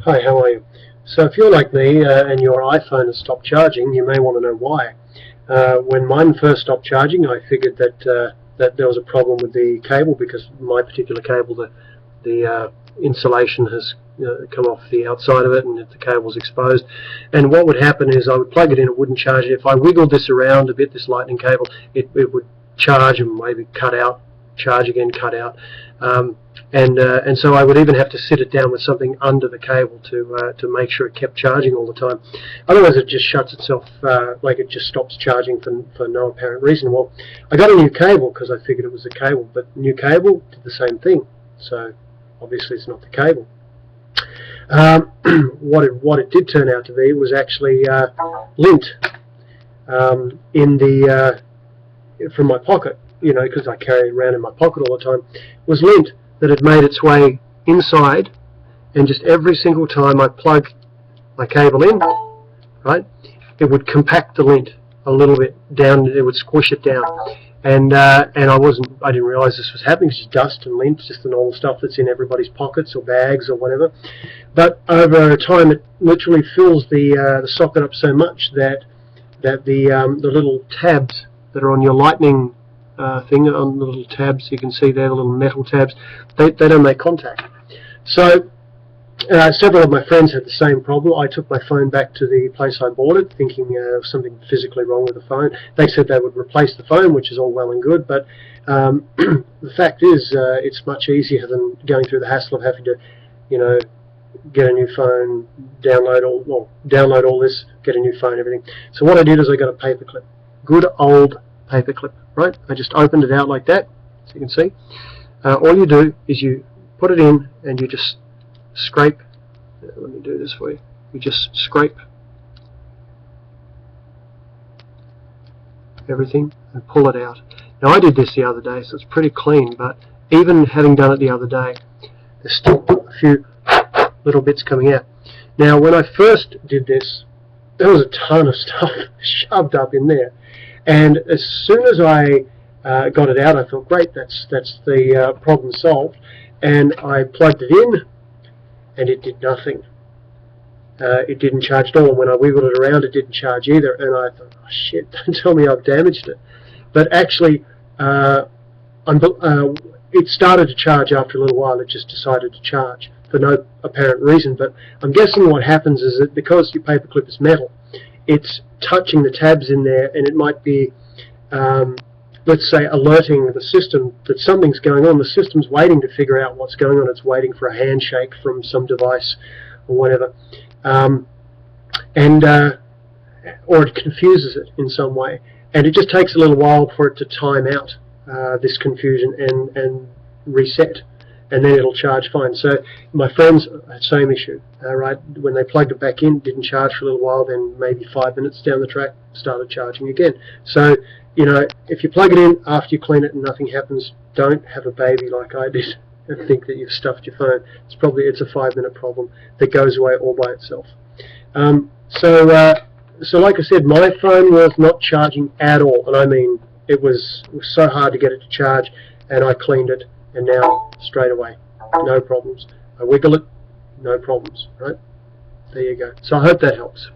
Hi, how are you? So if you're like me and your iPhone has stopped charging, you may want to know why. When mine first stopped charging, I figured that there was a problem with the cable, because my particular cable, the insulation has come off the outside of it, and the cable's exposed. And what would happen is I would plug it in, it wouldn't charge. If I wiggled this around a bit, this lightning cable, it would charge and maybe cut out, charge again, cut out. And so I would even have to sit it down with something under the cable to make sure it kept charging all the time. Otherwise it just shuts itself, like it just stops charging for no apparent reason. Well, I got a new cable because I figured it was a cable, but new cable did the same thing. So obviously it's not the cable. What it did turn out to be was actually lint from my pocket, because I carry it around in my pocket all the time. It was lint that had made its way inside, and just every single time I plug my cable in, right, it would compact the lint a little bit down. It would squish it down, and I didn't realize this was happening. It's just dust and lint, just the normal stuff that's in everybody's pockets or bags or whatever. But over time, it literally fills the socket up so much that the little tabs that are on your lightning thing, on the little tabs you can see there, the little metal tabs, they don't make contact. So several of my friends had the same problem. I took my phone back to the place I bought it, thinking there was something physically wrong with the phone. They said they would replace the phone, which is all well and good, but the fact is it's much easier than going through the hassle of having to, get a new phone, download all this, get a new phone, everything. So what I did is I got a paperclip, good old paperclip, right? I just opened it out like that, so you can see. All you do is you put it in and you just scrape. Let me do this for you. You just scrape everything and pull it out. Now I did this the other day, so it's pretty clean, but even having done it the other day, there's still a few little bits coming out. Now when I first did this, there was a ton of stuff shoved up in there. And as soon as I got it out, I thought, great, that's the problem solved. And I plugged it in, and it did nothing. It didn't charge at all. And when I wiggled it around, it didn't charge either. And I thought, oh shit, don't tell me I've damaged it. But actually, it started to charge after a little while. It just decided to charge for no apparent reason. But I'm guessing what happens is that because your paperclip is metal, it's touching the tabs in there, and it might be, let's say, alerting the system that something's going on. The system's waiting to figure out what's going on. It's waiting for a handshake from some device or whatever, or it confuses it in some way, and it just takes a little while for it to time out this confusion and reset. And then it'll charge fine. So my friends had the same issue, right? When they plugged it back in, didn't charge for a little while, then maybe 5 minutes down the track, started charging again. So, if you plug it in after you clean it and nothing happens, don't have a baby like I did and think that you've stuffed your phone. It's a 5-minute problem that goes away all by itself. So like I said, my phone was not charging at all, and I mean, it was so hard to get it to charge, and I cleaned it, and now straight away, no problems. I wiggle it, no problems, right? There you go. So I hope that helps.